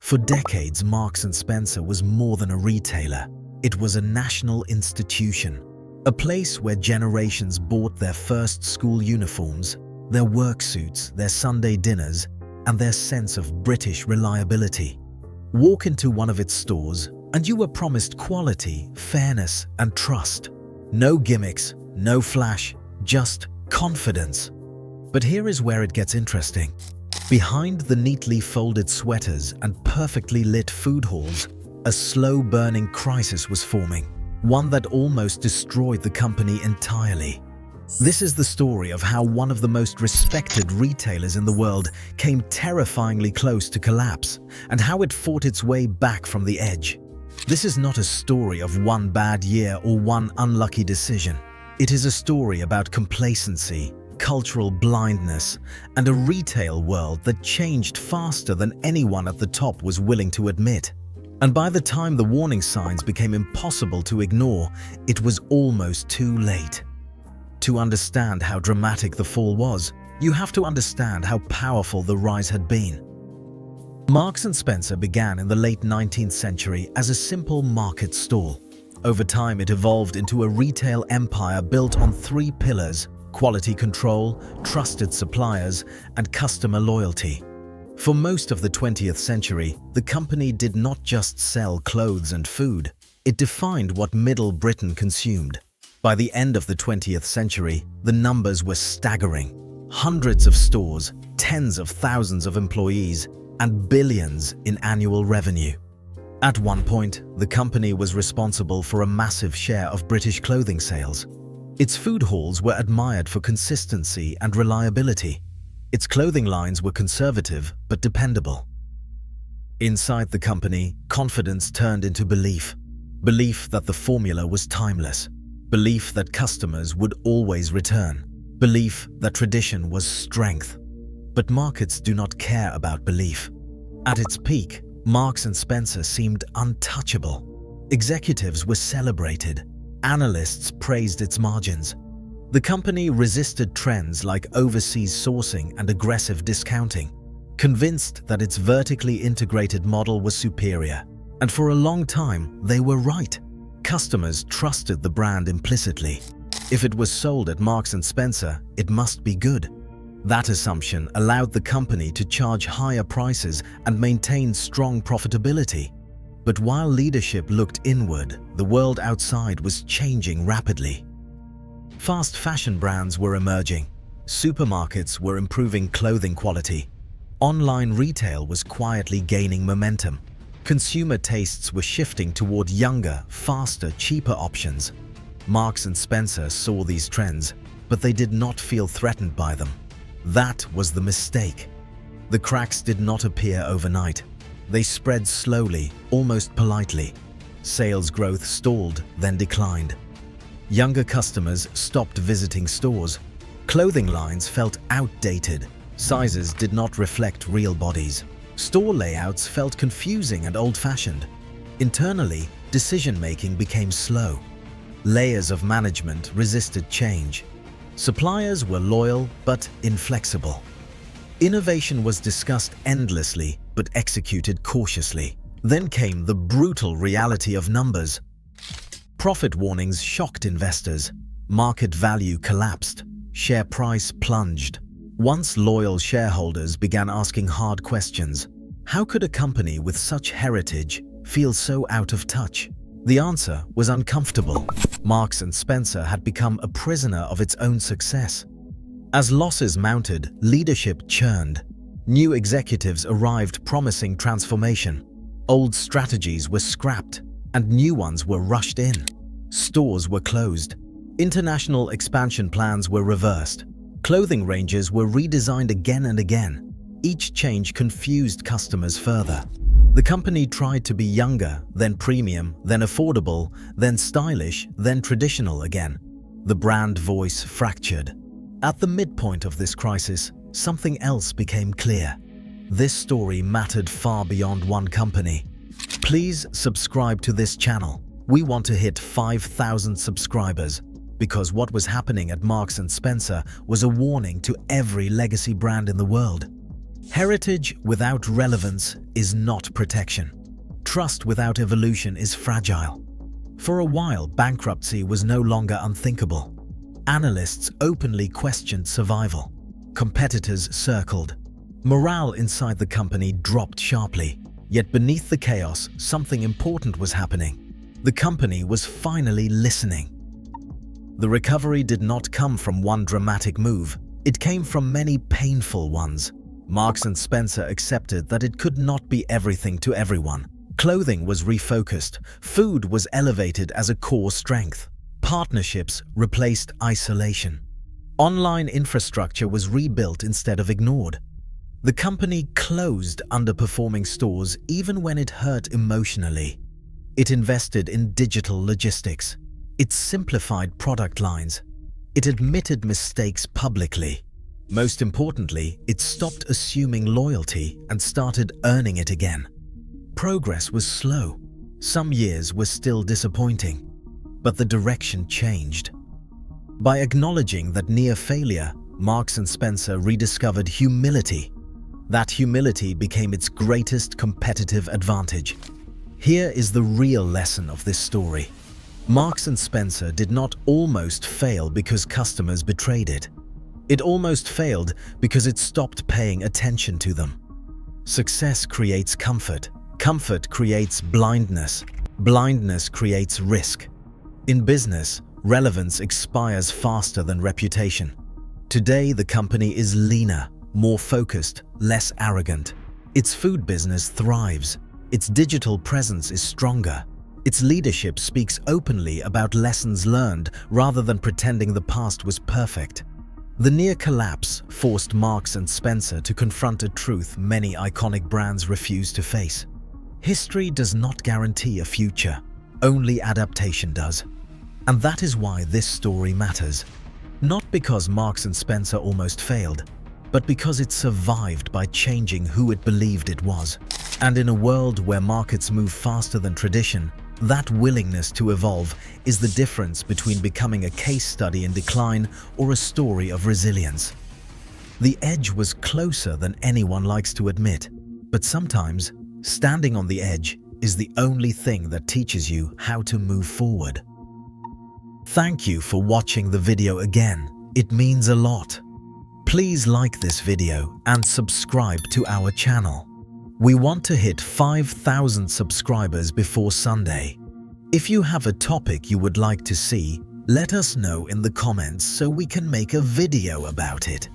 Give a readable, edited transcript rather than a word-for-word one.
For decades, Marks & Spencer was more than a retailer. It was a national institution, a place where generations bought their first school uniforms, their work suits, their Sunday dinners, and their sense of British reliability. Walk into one of its stores, and you were promised quality, fairness, and trust. No gimmicks, no flash, just confidence. But here is where it gets interesting. Behind the neatly folded sweaters and perfectly lit food halls, a slow-burning crisis was forming, one that almost destroyed the company entirely. This is the story of how one of the most respected retailers in the world came terrifyingly close to collapse, and how it fought its way back from the edge. This is not a story of one bad year or one unlucky decision. It is a story about complacency, cultural blindness, and a retail world that changed faster than anyone at the top was willing to admit. And by the time the warning signs became impossible to ignore, it was almost too late. To understand how dramatic the fall was, you have to understand how powerful the rise had been. Marks & Spencer began in the late 19th century as a simple market stall. Over time, it evolved into a retail empire built on three pillars: quality control, trusted suppliers, and customer loyalty. For most of the 20th century, the company did not just sell clothes and food, it defined what Middle Britain consumed. By the end of the 20th century, the numbers were staggering. Hundreds of stores, tens of thousands of employees, and billions in annual revenue. At one point, the company was responsible for a massive share of British clothing sales. Its food halls were admired for consistency and reliability. Its clothing lines were conservative but dependable. Inside the company, confidence turned into belief. Belief that the formula was timeless. Belief that customers would always return. Belief that tradition was strength. But markets do not care about belief. At its peak, Marks & Spencer seemed untouchable. Executives were celebrated. Analysts praised its margins. The company resisted trends like overseas sourcing and aggressive discounting, convinced that its vertically integrated model was superior. And for a long time, they were right. Customers trusted the brand implicitly. If it was sold at Marks & Spencer, it must be good. That assumption allowed the company to charge higher prices and maintain strong profitability. But while leadership looked inward, the world outside was changing rapidly. Fast fashion brands were emerging. Supermarkets were improving clothing quality. Online retail was quietly gaining momentum. Consumer tastes were shifting toward younger, faster, cheaper options. Marks & Spencer saw these trends, but they did not feel threatened by them. That was the mistake. The cracks did not appear overnight. They spread slowly, almost politely. Sales growth stalled, then declined. Younger customers stopped visiting stores. Clothing lines felt outdated. Sizes did not reflect real bodies. Store layouts felt confusing and old-fashioned. Internally, decision-making became slow. Layers of management resisted change. Suppliers were loyal but inflexible. Innovation was discussed endlessly but executed cautiously. Then came the brutal reality of numbers. Profit warnings shocked investors. Market value collapsed. Share price plunged. Once loyal shareholders began asking hard questions. How could a company with such heritage feel so out of touch? The answer was uncomfortable. Marks & Spencer had become a prisoner of its own success. As losses mounted, leadership churned. New executives arrived promising transformation. Old strategies were scrapped, and new ones were rushed in. Stores were closed. International expansion plans were reversed. Clothing ranges were redesigned again and again. Each change confused customers further. The company tried to be younger, then premium, then affordable, then stylish, then traditional again. The brand voice fractured. At the midpoint of this crisis, something else became clear. This story mattered far beyond one company. Please subscribe to this channel. We want to hit 5,000 subscribers, because what was happening at Marks & Spencer was a warning to every legacy brand in the world. Heritage without relevance is not protection. Trust without evolution is fragile. For a while, bankruptcy was no longer unthinkable. Analysts openly questioned survival. Competitors circled. Morale inside the company dropped sharply. Yet beneath the chaos, something important was happening. The company was finally listening. The recovery did not come from one dramatic move. It came from many painful ones. Marks & Spencer accepted that it could not be everything to everyone. Clothing was refocused. Food was elevated as a core strength. Partnerships replaced isolation. Online infrastructure was rebuilt instead of ignored. The company closed underperforming stores even when it hurt emotionally. It invested in digital logistics. It simplified product lines. It admitted mistakes publicly. Most importantly, it stopped assuming loyalty and started earning it again. Progress was slow. Some years were still disappointing, but the direction changed. By acknowledging that near failure, Marks & Spencer rediscovered humility. That humility became its greatest competitive advantage. Here is the real lesson of this story. Marks & Spencer did not almost fail because customers betrayed it. It almost failed because it stopped paying attention to them. Success creates comfort. Comfort creates blindness. Blindness creates risk. In business, relevance expires faster than reputation. Today, the company is leaner, more focused, less arrogant. Its food business thrives. Its digital presence is stronger. Its leadership speaks openly about lessons learned rather than pretending the past was perfect. The near collapse forced Marks & Spencer to confront a truth many iconic brands refuse to face. History does not guarantee a future, only adaptation does. And that is why this story matters. Not because Marks & Spencer almost failed, but because it survived by changing who it believed it was. And in a world where markets move faster than tradition, that willingness to evolve is the difference between becoming a case study in decline or a story of resilience. The edge was closer than anyone likes to admit, but sometimes standing on the edge is the only thing that teaches you how to move forward. Thank you for watching the video again. It means a lot. Please like this video and subscribe to our channel. We want to hit 5,000 subscribers before Sunday. If you have a topic you would like to see, let us know in the comments so we can make a video about it.